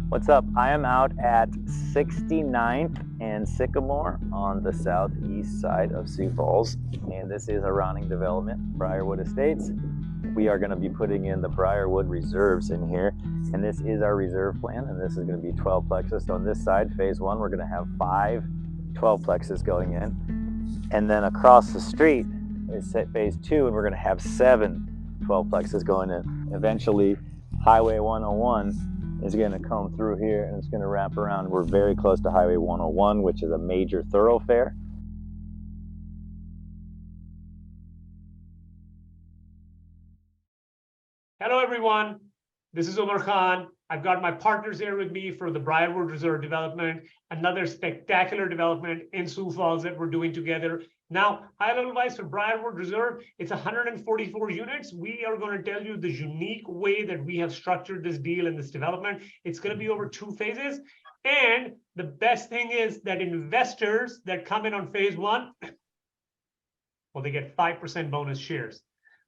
What's up? I am out at 69th and Sycamore on the southeast side of Sioux Falls, and this is a Ronning development, Briarwood Estates. We are going to be putting in the Briarwood reserves in here, and this is our reserve plan, and this is going to be 12 plexus. So on this side, phase one, we're going to have 5 12 plexus going in, and then across the street is phase two, and we're going to have 7 12 plexus going in. Eventually, Highway 101 is going to come through here and it's going to wrap around. We're very close to Highway 101, which is a major thoroughfare. Hello, everyone. This is Omar Khan. I've got my partners here with me for the Briarwood Reserve development, another spectacular development in Sioux Falls that we're doing together. Now, high-level advice for Briarwood Reserve, it's 144 units. We are going to tell you the unique way that we have structured this deal and this development. It's going to be over 2 phases. And the best thing is that investors that come in on phase one, well, they get 5% bonus shares.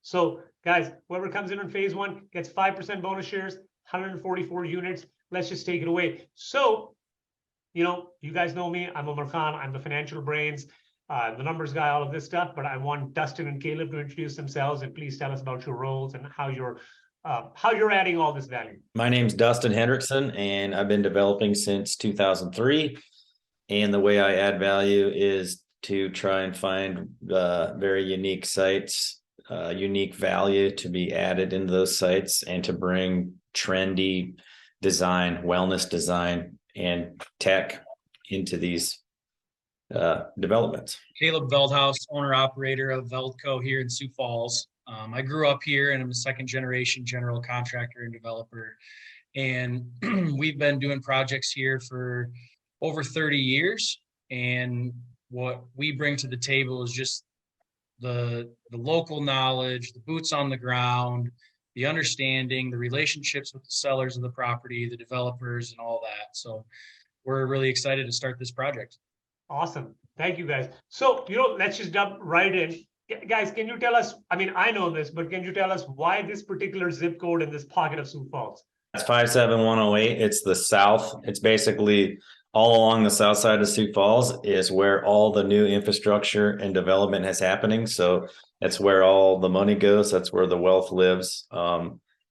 So guys, whoever comes in on phase one gets 5% bonus shares, 144 units. Let's just take it away. So, you guys know me. I'm Omar Khan. I'm the financial brains, the numbers guy, all of this stuff. But I want Dustin and Caleb to introduce themselves, and please tell us about your roles and how you're adding all this value. My name's Dustin Hendrickson, and I've been developing since 2003. And the way I add value is to try and find very unique sites, unique value to be added into those sites, and to bring trendy design, wellness design, and tech into these developments. Caleb Veldhouse, owner operator of Veldco here in Sioux Falls. I grew up here and I'm a second generation general contractor and developer. And we've been doing projects here for over 30 years. And what we bring to the table is just the local knowledge, the boots on the ground, the understanding, the relationships with the sellers of the property, the developers, and all that. So we're really excited to start this project. Awesome. Thank you, guys. So, let's just jump right in. Guys, can you tell us, I know this, but can you tell us why this particular zip code in this pocket of Sioux Falls? That's 57108. It's the south. It's basically all along the south side of Sioux Falls is where all the new infrastructure and development is happening. So that's where all the money goes. That's where the wealth lives.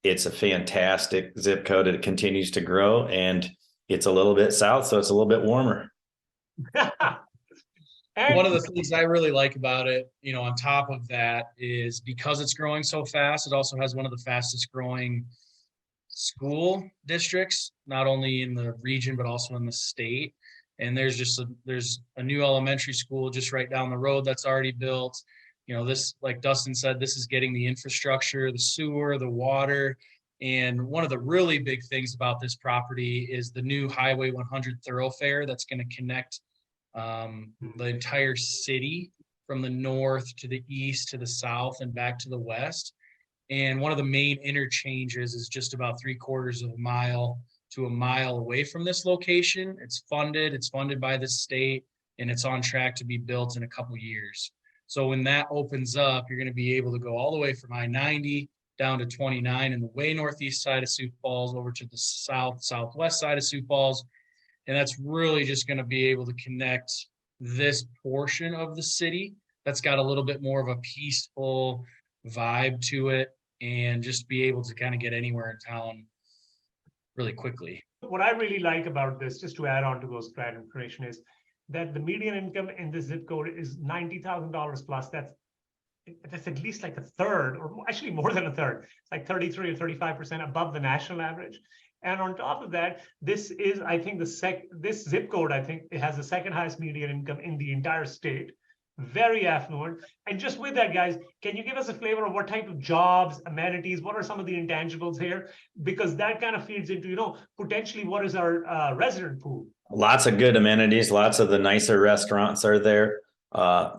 It's a fantastic zip code. It continues to grow, and it's a little bit south, so it's a little bit warmer. One of the things I really like about it, on top of that, is because it's growing so fast, it also has one of the fastest growing school districts, not only in the region, but also in the state. And there's a new elementary school just right down the road that's already built. This, like Dustin said, this is getting the infrastructure, the sewer, the water. And one of the really big things about this property is the new Highway 100 thoroughfare that's going to connect the entire city from the north to the east to the south and back to the west. And one of the main interchanges is just about 3/4 of a mile to a mile away from this location. It's funded by the state, and it's on track to be built in a couple years. So when that opens up, you're going to be able to go all the way from I-90 down to 29 in the way northeast side of Sioux Falls over to the southwest side of Sioux Falls. And that's really just going to be able to connect this portion of the city that's got a little bit more of a peaceful vibe to it, and just be able to kind of get anywhere in town really quickly. What I really like about this, just to add on to those prior information, is that the median income in this zip code is $90,000 plus. That's at least like a third, or actually more than a third. It's like 33 or 35% above the national average. And on top of that, this is, I think, this zip code, I think, it has the second highest median income in the entire state. Very affluent. And just with that, guys, can you give us a flavor of what type of jobs, amenities, what are some of the intangibles here? Because that kind of feeds into, potentially what is our resident pool. Lots of good amenities. Lots of the nicer restaurants are there.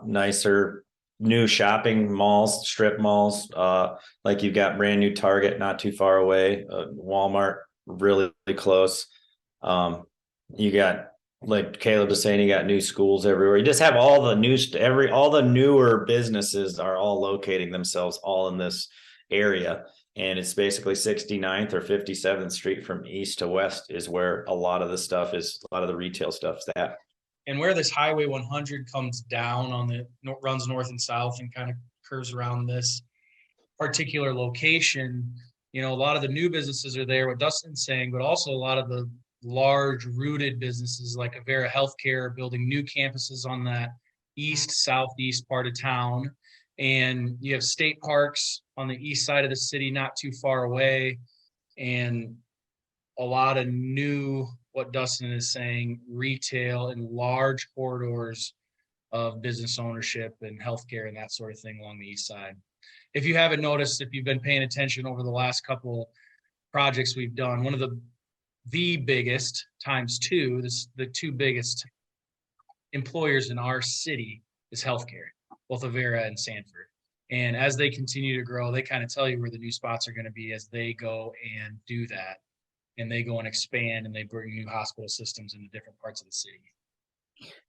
Nicer new shopping malls, strip malls. Like you've got brand new Target not too far away, Walmart really close. You got, like Caleb was saying, you got new schools everywhere. You just have all the newer businesses are all locating themselves all in this area. And it's basically 69th or 57th Street from east to west is where a lot of the stuff is, a lot of the retail stuff's at. And where this Highway 100 comes down on the, runs north and south and kind of curves around this particular location, you know, a lot of the new businesses are there, what Dustin's saying, but also a lot of the large rooted businesses like Avera Healthcare building new campuses on that east southeast part of town. And you have state parks on the east side of the city, not too far away. And a lot of new, what Dustin is saying, retail and large corridors of business ownership and healthcare and that sort of thing along the east side. If you haven't noticed, if you've been paying attention over the last couple projects we've done, one of the biggest times two, the two biggest employers in our city is healthcare, both Avera and Sanford. And as they continue to grow, they kind of tell you where the new spots are going to be as they go and do that. And they go and expand and they bring new hospital systems into different parts of the city.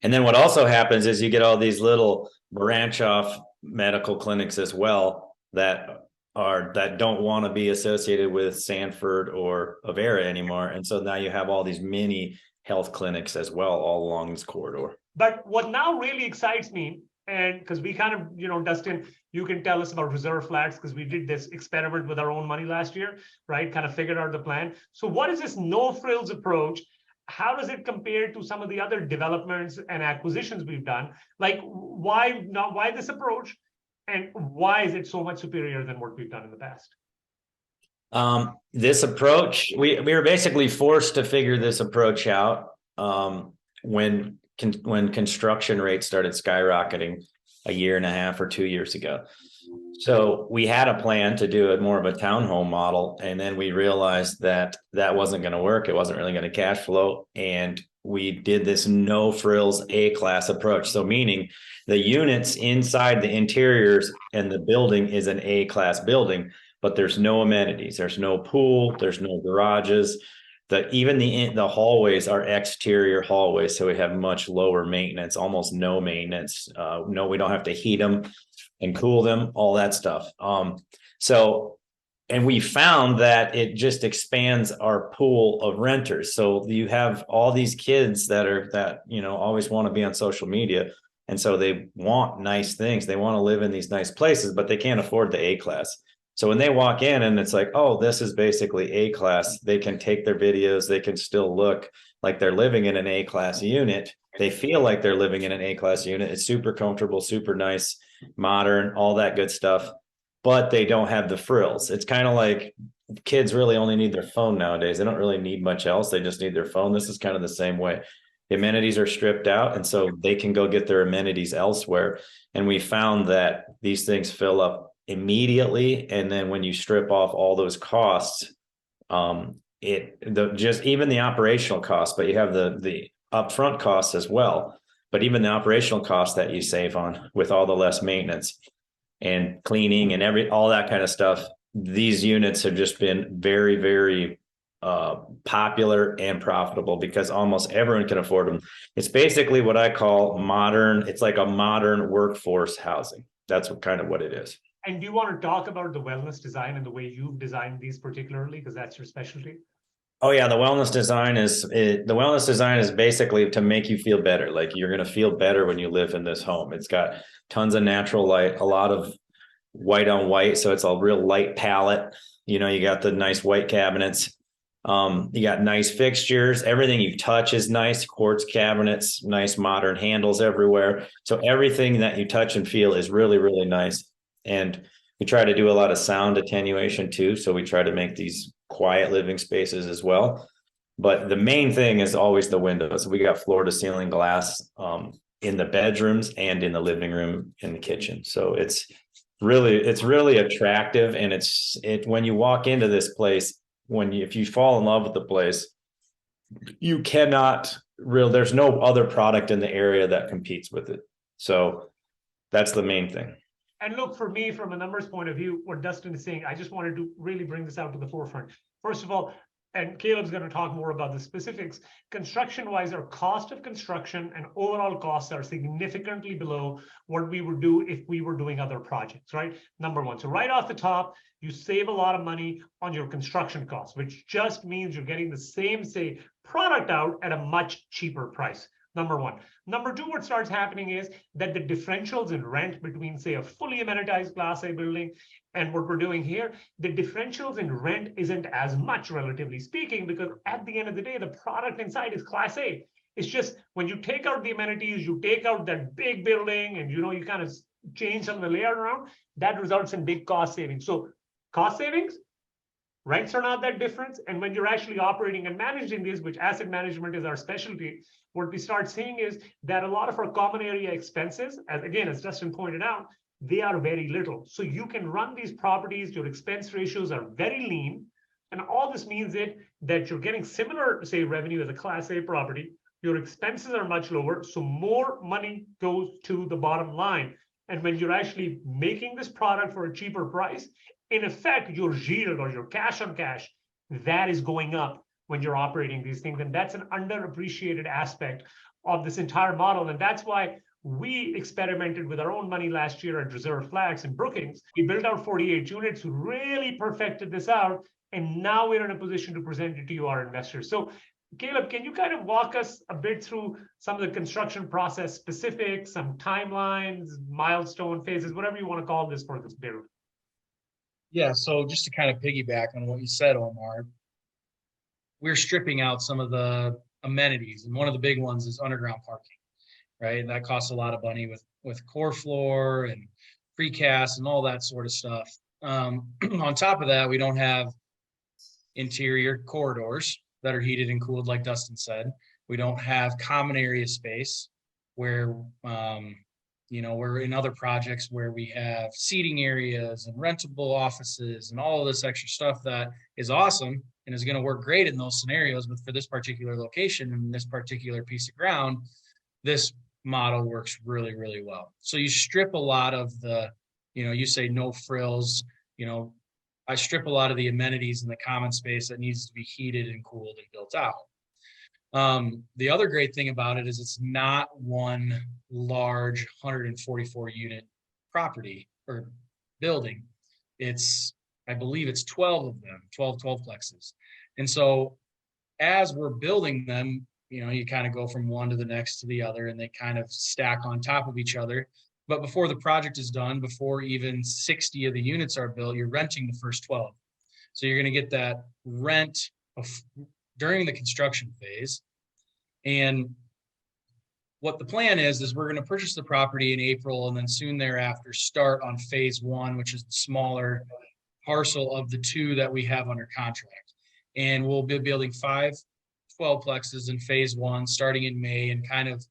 And then what also happens is you get all these little branch off medical clinics as well that don't want to be associated with Sanford or Avera anymore. And so now you have all these mini health clinics as well all along this corridor. But what now really excites me, and because we kind of, you know, Dustin, you can tell us about reserve flats because we did this experiment with our own money last year, right? Kind of figured out the plan. So what is this no frills approach? How does it compare to some of the other developments and acquisitions we've done? Like, why this approach? And why is it so much superior than what we've done in the past? This approach, we were basically forced to figure this approach out when construction rates started skyrocketing a year and a half or 2 years ago. So we had a plan to do more of a townhome model, and then we realized that wasn't going to work. It wasn't really going to cash flow, and we did this no frills A-class approach. So meaning the units inside the interiors and the building is an A-class building, but there's no amenities. There's no pool. There's no garages. Even the hallways are exterior hallways, so we have much lower maintenance, almost no maintenance. No, we don't have to heat them and cool them, all that stuff. And we found that it just expands our pool of renters. So you have all these kids that always want to be on social media, and so they want nice things. They want to live in these nice places, but they can't afford the A-class. So when they walk in and it's like, oh, this is basically A-class, they can take their videos, they can still look like they're living in an A-class unit. They feel like they're living in an A-class unit. It's super comfortable, super nice, modern, all that good stuff, but they don't have the frills. It's kind of like kids really only need their phone nowadays. They don't really need much else. They just need their phone. This is kind of the same way. The amenities are stripped out, and so they can go get their amenities elsewhere. And we found that these things fill up immediately, and then when you strip off all those costs, even the operational costs, but you have the upfront costs as well, but even the operational costs that you save on with all the less maintenance and cleaning and all that kind of stuff, these units have just been very, very popular and profitable because almost everyone can afford them. It's basically what I call modern. It's like a modern workforce housing. That's what it is. And do you want to talk about the wellness design and the way you've designed these particularly, because that's your specialty? Oh yeah, the wellness design is basically to make you feel better. Like you're going to feel better when you live in this home. It's got tons of natural light, a lot of white on white, so it's a real light palette. You got the nice white cabinets. You got nice fixtures. Everything you touch is nice. Quartz cabinets, nice modern handles everywhere. So everything that you touch and feel is really, really nice. And we try to do a lot of sound attenuation too. So we try to make these quiet living spaces as well. But the main thing is always the windows. We got floor to ceiling glass in the bedrooms and in the living room, in the kitchen. So it's really attractive. And when you walk into this place, if you fall in love with the place, there's no other product in the area that competes with it. So that's the main thing. And look, for me, from a numbers point of view, what Dustin is saying, I just wanted to really bring this out to the forefront. First of all, and Caleb's going to talk more about the specifics, construction-wise, our cost of construction and overall costs are significantly below what we would do if we were doing other projects, right? Number one. So right off the top, you save a lot of money on your construction costs, which just means you're getting the same, say, product out at a much cheaper price. Number one. Number two, what starts happening is that the differentials in rent between, say, a fully amenitized Class A building and what we're doing here, the differentials in rent isn't as much, relatively speaking, because at the end of the day, the product inside is Class A. It's just when you take out the amenities, you take out that big building, and you kind of change some of the layout around, that results in big cost savings. So cost savings, rents are not that different. And when you're actually operating and managing these, which asset management is our specialty, what we start seeing is that a lot of our common area expenses, as Justin pointed out, they are very little. So you can run these properties, your expense ratios are very lean. And all this means that you're getting similar, say, revenue as a Class A property. Your expenses are much lower, so more money goes to the bottom line. And when you're actually making this product for a cheaper price, in effect, your yield or your cash on cash, that is going up when you're operating these things. And that's an underappreciated aspect of this entire model. And that's why we experimented with our own money last year at Reserve Flags and Brookings. We built out 48 units, really perfected this out, and now we're in a position to present it to you, our investors. So Caleb, can you kind of walk us a bit through some of the construction process specifics, some timelines, milestone phases, whatever you want to call this for this build? Yeah, so just to kind of piggyback on what you said, Omar, we're stripping out some of the amenities, and one of the big ones is underground parking, right? And that costs a lot of money with core floor and precast and all that sort of stuff. On top of that, we don't have interior corridors that are heated and cooled, like Dustin said. We don't have common area space where, we're in other projects where we have seating areas and rentable offices and all of this extra stuff that is awesome and is going to work great in those scenarios. But for this particular location and this particular piece of ground, this model works really, really well. So you strip a lot of the, you say no frills, I strip a lot of the amenities in the common space that needs to be heated and cooled and built out. The other great thing about it is it's not one large 144 unit property or building. I believe it's 12 of them, 12 plexes. And so as we're building them, you kind of go from one to the next to the other, and they kind of stack on top of each other. But before the project is done, before even 60 of the units are built, you're renting the first 12. So you're going to get that rent during the construction phase. And what the plan is we're going to purchase the property in April, and then soon thereafter start on phase one, which is the smaller parcel of the two that we have under contract. And we'll be building 5 12 plexes in phase one, starting in May, and kind of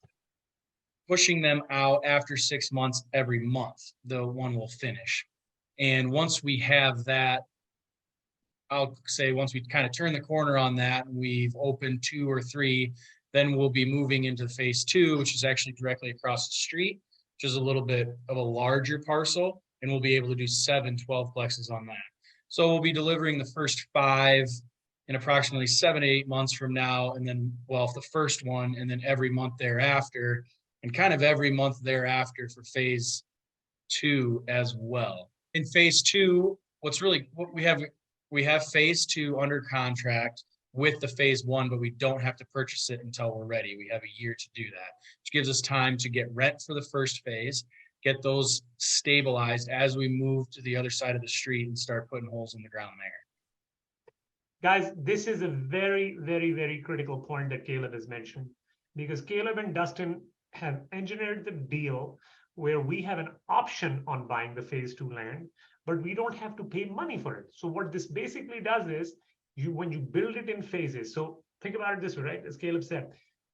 pushing them out after 6 months every month. The one will finish. And once we have that, I'll say once we kind of turn the corner on that, we've opened 2 or 3, then we'll be moving into phase 2, which is actually directly across the street, which is a little bit of a larger parcel, and we'll be able to do 7 12 plexes on that. So we'll be delivering the first 5 in approximately 7 to 8 months from now, and then, the first one, and then every month thereafter, and kind of every month thereafter for phase 2 as well. In phase 2, we have phase 2 under contract with the phase 1, but we don't have to purchase it until we're ready. We have a year to do that, which gives us time to get rent for the first phase, get those stabilized as we move to the other side of the street and start putting holes in the ground there. Guys, this is a very, very, very critical point that Caleb has mentioned, because Caleb and Dustin have engineered the deal where we have an option on buying the phase 2 land, but we don't have to pay money for it. So what this basically does is, when you build it in phases, so think about it this way, right? As Caleb said,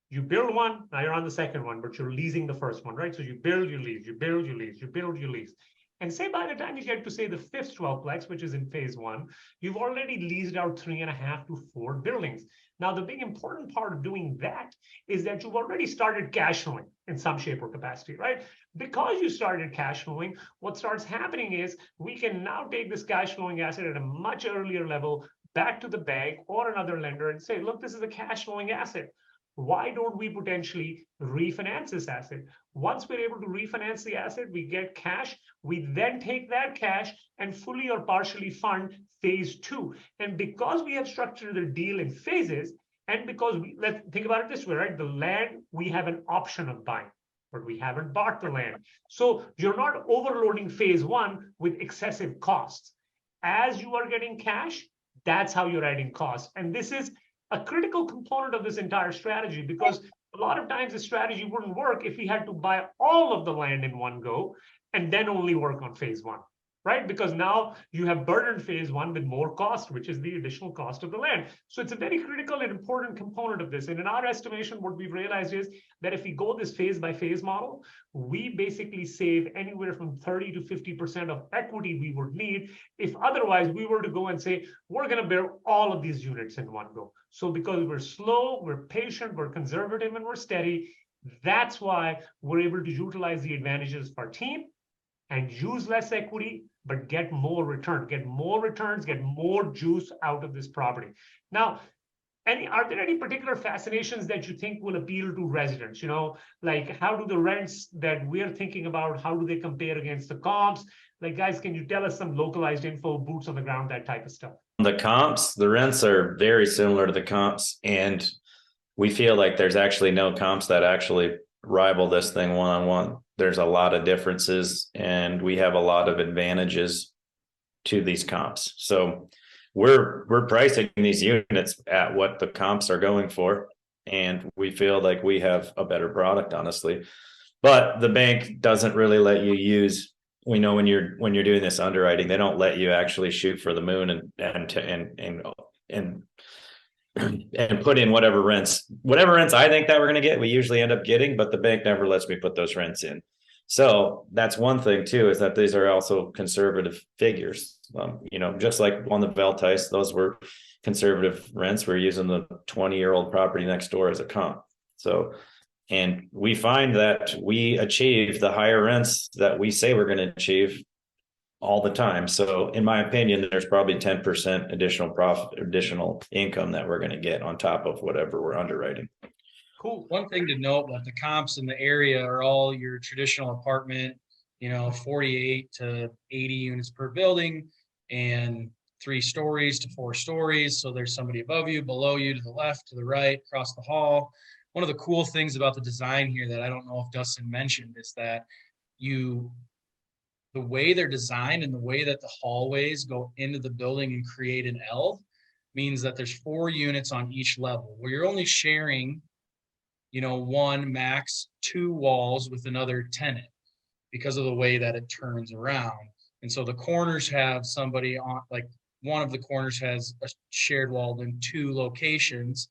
you build one, now you're on the second one, but you're leasing the first one, right? So you build, you lease, you build, you lease, you build, you lease. And say by the time you get to, say, the 5th 12-plex, which is in phase 1, you've already leased out 3.5 to 4 buildings. Now, the big important part of doing that is that you've already started cash flowing in some shape or capacity, right? Because you started cash flowing, what starts happening is we can now take this cash flowing asset at a much earlier level, back to the bank or another lender and say, look, this is a cash flowing asset. Why don't we potentially refinance this asset? Once we're able to refinance the asset, we get cash. We then take that cash and fully or partially fund phase two. And because we have structured the deal in phases, and because let's think about it this way, right? The land, we have an option of buying, but we haven't bought the land. So you're not overloading phase one with excessive costs. As you are getting cash, that's how you're adding costs. And this is a critical component of this entire strategy, because a lot of times the strategy wouldn't work if we had to buy all of the land in one go and then only work on phase one, right? Because now you have burdened phase one with more cost, which is the additional cost of the land. So it's a very critical and important component of this. And in our estimation, what we've realized is that if we go this phase by phase model, we basically save anywhere from 30 to 50% of equity we would need if otherwise we were to go and say, we're going to build all of these units in one go. So because we're slow, we're patient, we're conservative, and we're steady, that's why we're able to utilize the advantages of our team and use less equity, but get more return, get more returns, get more juice out of this property. Now, are there any particular fascinations that you think will appeal to residents? You know, like how do the rents that we're thinking about, how do they compare against the comps? Like, guys, can you tell us some localized info, boots on the ground, that type of stuff? The comps, the rents are very similar to the comps, and we feel like there's actually no comps that actually rival this thing one-on-one. There's a lot of differences, and we have a lot of advantages to these comps. So we're pricing these units at what the comps are going for, and we feel like we have a better product, honestly. But the bank doesn't really let you use. We know when you're doing this underwriting, they don't let you actually shoot for the moon and put in whatever rents I think that we're going to get, we usually end up getting, but the bank never lets me put those rents in. So that's one thing too, is that these are also conservative figures. You know, just like on the Veltice, those were conservative rents. We're using the 20-year-old property next door as a comp. So, and we find that we achieve the higher rents that we say we're going to achieve all the time. So in my opinion, there's probably 10% additional profit, additional income that we're going to get on top of whatever we're underwriting. Cool. One thing to note, that the comps in the area are all your traditional apartment, 48 to 80 units per building and 3 stories to 4 stories. So there's somebody above you, below you, to the left, to the right, across the hall. One of the cool things about the design here that I don't know if Dustin mentioned is that the way they're designed and the way that the hallways go into the building and create an L means that there's 4 units on each level, where you're only sharing, 1, max 2 walls with another tenant because of the way that it turns around. And so the corners have somebody on, like one of the corners has a shared wall in 2 locations,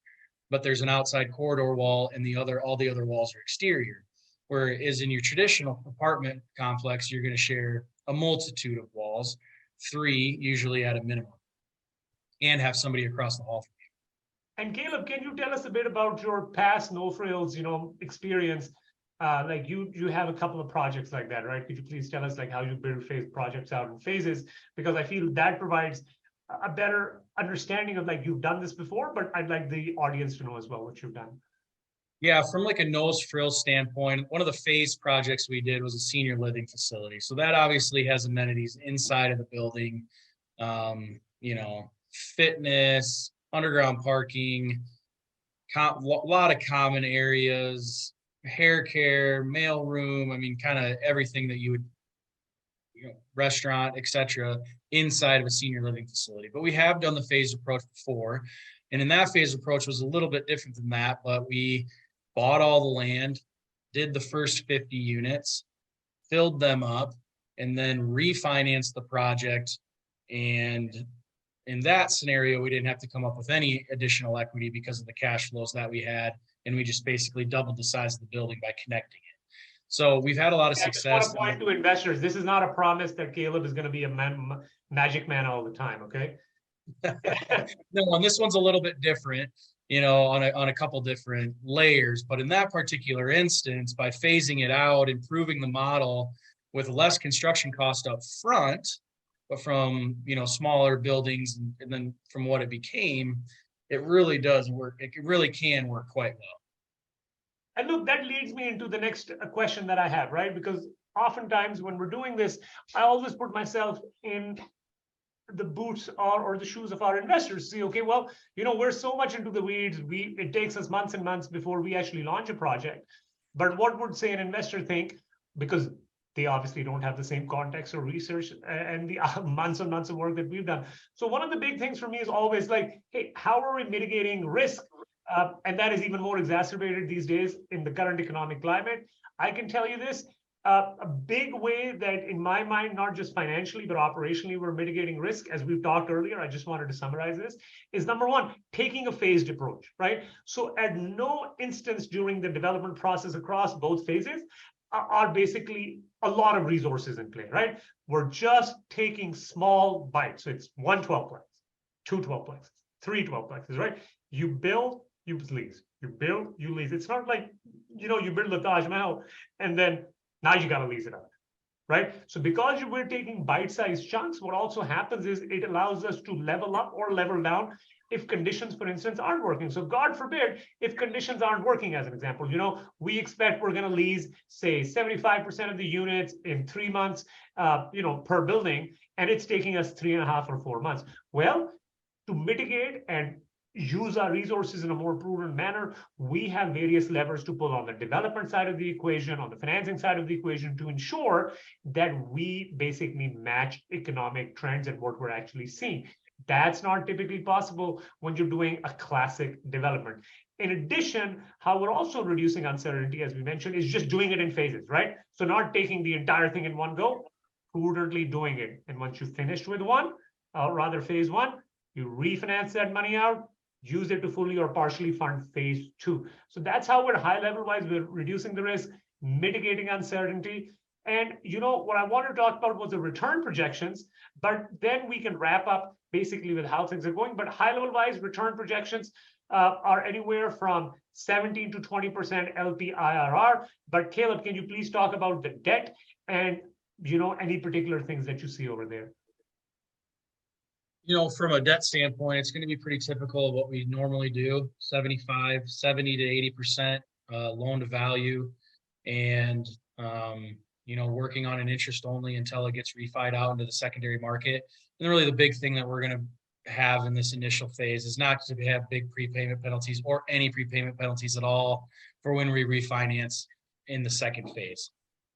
but there's an outside corridor wall, and all the other walls are exterior. Whereas in your traditional apartment complex, you're going to share a multitude of walls, 3 usually at a minimum, and have somebody across the hall from you. And Caleb, can you tell us a bit about your past No Frills, experience? Like you have a couple of projects like that, right? Could you please tell us like how you build phase projects out in phases? Because I feel that provides a better understanding of like you've done this before, but I'd like the audience to know as well what you've done. Yeah, from like a nose frill standpoint, one of the phase projects we did was a senior living facility. So that obviously has amenities inside of the building, fitness, underground parking, a lot of common areas, hair care, mail room. I mean, kind of everything that you would, restaurant, etc., inside of a senior living facility. But we have done the phase approach before. And in that phase approach was a little bit different than that, but we bought all the land, did the first 50 units, filled them up, and then refinanced the project. And in that scenario, we didn't have to come up with any additional equity because of the cash flows that we had. And we just basically doubled the size of the building by connecting it. So we've had a lot of success. I just want to point to investors, this is not a promise that Caleb is going to be a magic man all the time, okay? No, and this one's a little bit different, on a couple different layers. But in that particular instance, by phasing it out, improving the model with less construction cost up front, but from, smaller buildings and then from what it became, it really does work. It really can work quite well. And look, that leads me into the next question that I have, right? Because oftentimes when we're doing this, I always put myself in the boots or the shoes of our investors. See, okay, well, we're so much into the weeds. It takes us months and months before we actually launch a project. But what would, say, an investor think? Because they obviously don't have the same context or research and the months and months of work that we've done. So one of the big things for me is always like, hey, how are we mitigating risk? And that is even more exacerbated these days in the current economic climate. I can tell you this, a big way that in my mind, not just financially, but operationally, we're mitigating risk, as we've talked earlier, I just wanted to summarize this, is number one, taking a phased approach, right? So at no instance during the development process across both phases are basically a lot of resources in play, right? We're just taking small bites. So it's 1 12-plex, 2 12-plexes, 3 12-plexes, right? You build, you lease. You build, you lease. It's not like, you build the Taj Mahal and then now you got to lease it out, right? So because we're taking bite-sized chunks, what also happens is it allows us to level up or level down if conditions, for instance, aren't working. So God forbid, if conditions aren't working, as an example, we expect we're going to lease, say, 75% of the units in 3 months, per building, and it's taking us 3.5 or 4 months. Well, to mitigate and use our resources in a more prudent manner, we have various levers to pull on the development side of the equation, on the financing side of the equation, to ensure that we basically match economic trends and what we're actually seeing. That's not typically possible when you're doing a classic development. In addition, how we're also reducing uncertainty, as we mentioned, is just doing it in phases, right? So not taking the entire thing in one go, prudently doing it. And once you've finished with one, rather phase one, you refinance that money out, use it to fully or partially fund phase two. So that's how we're high level wise, we're reducing the risk, mitigating uncertainty. And what I want to talk about was the return projections, but then we can wrap up basically with how things are going. But high level wise, return projections are anywhere from 17 to 20% LP IRR. But Caleb, can you please talk about the debt and any particular things that you see over there? From a debt standpoint, it's going to be pretty typical of what we normally do, 70 to 80% loan to value, and, working on an interest only until it gets refied out into the secondary market. And really the big thing that we're going to have in this initial phase is not to have big prepayment penalties or any prepayment penalties at all for when we refinance in the second phase.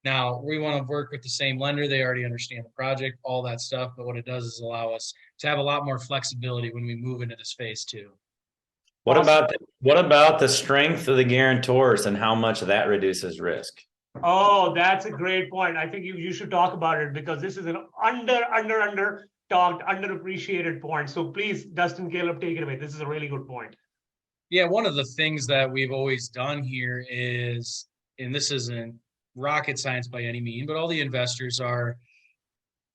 Now, we want to work with the same lender. They already understand the project, all that stuff. But what it does is allow us to have a lot more flexibility when we move into this phase two. What about the strength of the guarantors and how much that reduces risk? Oh, that's a great point. I think you should talk about it because this is an under talked, underappreciated point. So please, Dustin, Caleb, take it away. This is a really good point. Yeah, one of the things that we've always done here is, and this isn't rocket science by any means, but all the investors are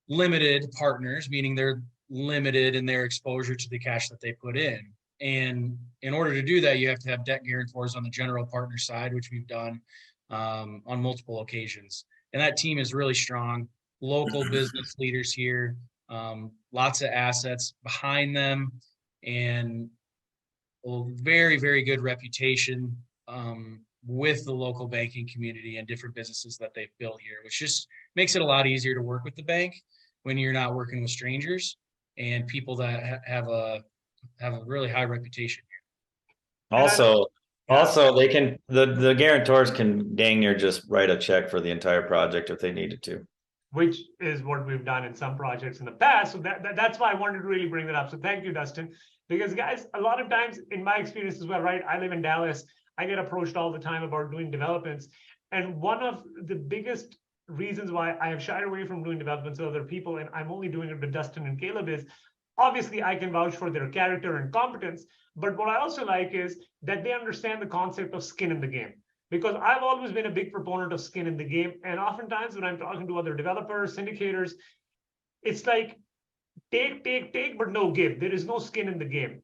limited partners, meaning they're limited in their exposure to the cash that they put in. And in order to do that, you have to have debt guarantors on the general partner side, which we've done on multiple occasions. And that team is really strong, local business leaders here, lots of assets behind them, and a very, very good reputation with the local banking community and different businesses that they've built here, which just makes it a lot easier to work with the bank when you're not working with strangers and people that have a really high reputation here. Also, they can the guarantors can dang near just write a check for the entire project if they needed to, which is what we've done in some projects in the past. So that's why I wanted to really bring that up. So thank you, Dustin, because guys, a lot of times in my experience as well, right? I live in Dallas. I get approached all the time about doing developments. And one of the biggest reasons why I have shied away from doing developments with other people, and I'm only doing it with Dustin and Caleb, is obviously I can vouch for their character and competence. But what I also like is that they understand the concept of skin in the game. Because I've always been a big proponent of skin in the game. And oftentimes when I'm talking to other developers, syndicators, it's like take, but no give. There is no skin in the game.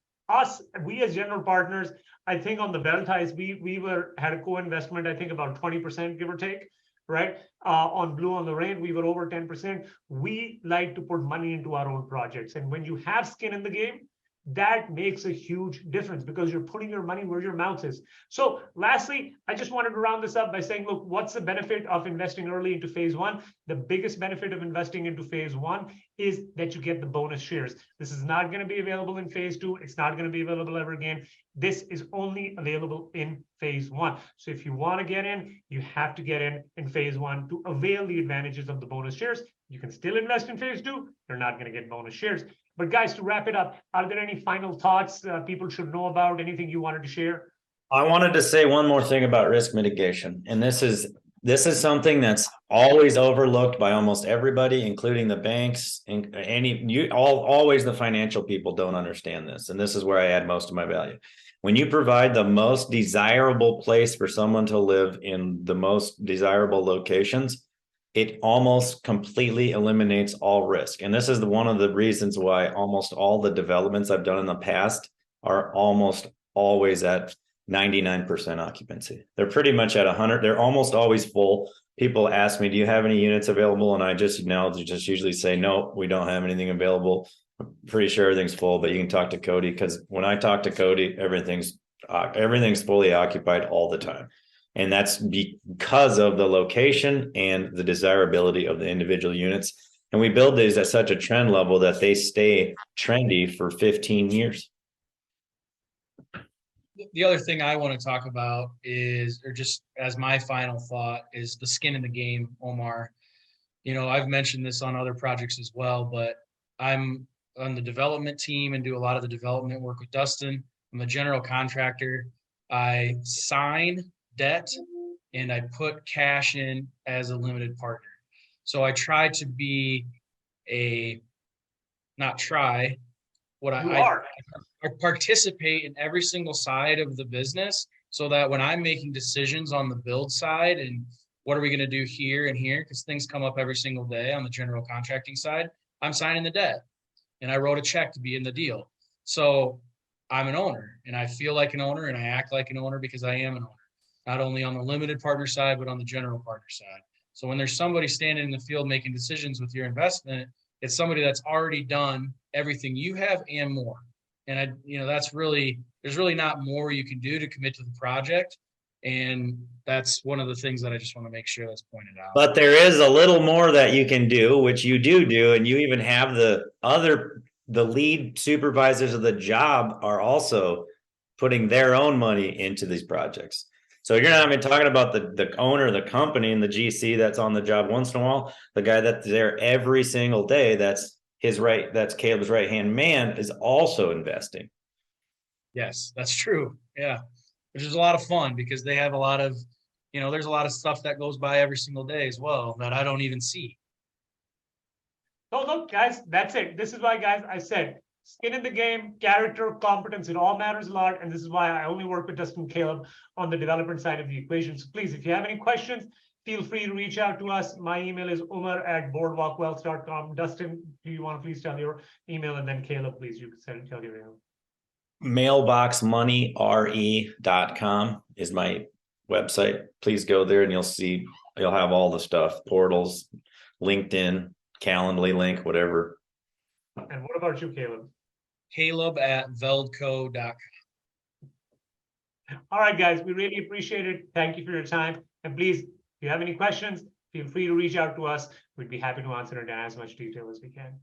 We as general partners, I think on the Bell ties, we had a co-investment, I think about 20%, give or take. right? On Blue on the Rain, we were over 10%. We like to put money into our own projects. And when you have skin in the game, that makes a huge difference because you're putting your money where your mouth is. So lastly, I just wanted to round this up by saying, look, what's the benefit of investing early into phase one? The biggest benefit of investing into phase one is that you get the bonus shares. This is not going to be available in phase two. It's not going to be available ever again. This is only available in phase one. So if you want to get in, you have to get in phase one to avail the advantages of the bonus shares. You can still invest in phase two. You're not going to get bonus shares. But guys, to wrap it up, are there any final thoughts people should know about? Anything you wanted to share? I wanted to say one more thing about risk mitigation, and this is something that's always overlooked by almost everybody, including the banks and always the financial people don't understand this, and this is where I add most of my value. When you provide the most desirable place for someone to live in the most desirable locations, it almost completely eliminates all risk. And this is one of the reasons why almost all the developments I've done in the past are almost always at 99% occupancy. They're pretty much at 100. They're almost always full. People ask me, do you have any units available? And I just usually say, no, we don't have anything available. I'm pretty sure everything's full, but you can talk to Cody, because when I talk to Cody, everything's fully occupied all the time. And that's because of the location and the desirability of the individual units. And we build these at such a trend level that they stay trendy for 15 years. The other thing I want to talk about is, or just as my final thought, is the skin in the game, Omar. You know, I've mentioned this on other projects as well, but I'm on the development team and do a lot of the development work with Dustin. I'm a general contractor. I sign debt and I put cash in as a limited partner. So I try to be I participate in every single side of the business, so that when I'm making decisions on the build side and what are we going to do here and here, because things come up every single day on the general contracting side, I'm signing the debt and I wrote a check to be in the deal. So I'm an owner and I feel like an owner and I act like an owner because I am an owner, not only on the limited partner side, but on the general partner side. So when there's somebody standing in the field making decisions with your investment, it's somebody that's already done everything you have and more. And there's really not more you can do to commit to the project. And that's one of the things that I just want to make sure that's pointed out. But there is a little more that you can do, which you do. And you even have the lead supervisors of the job are also putting their own money into these projects. So you're not even talking about the owner of the company and the GC that's on the job once in a while. The guy that's there every single day, that's Caleb's right-hand man, is also investing. Yes, that's true. Yeah. Which is a lot of fun because they have a lot of, there's a lot of stuff that goes by every single day as well that I don't even see. So look, guys, that's it. This is why, guys, I said skin in the game, character, competence, it all matters a lot. And this is why I only work with Dustin and Caleb on the development side of the equation. So please, if you have any questions, feel free to reach out to us. My email is umar@boardwalkwealth.com. Dustin, do you want to please tell your email? And then Caleb, please, you can tell your email. Mailboxmoneyre.com is my website. Please go there and you'll have all the stuff, portals, LinkedIn, Calendly link, whatever. And what about you, Caleb? Caleb@veldco.com. All right, guys, we really appreciate it. Thank you for your time. And please, if you have any questions, feel free to reach out to us. We'd be happy to answer it in as much detail as we can.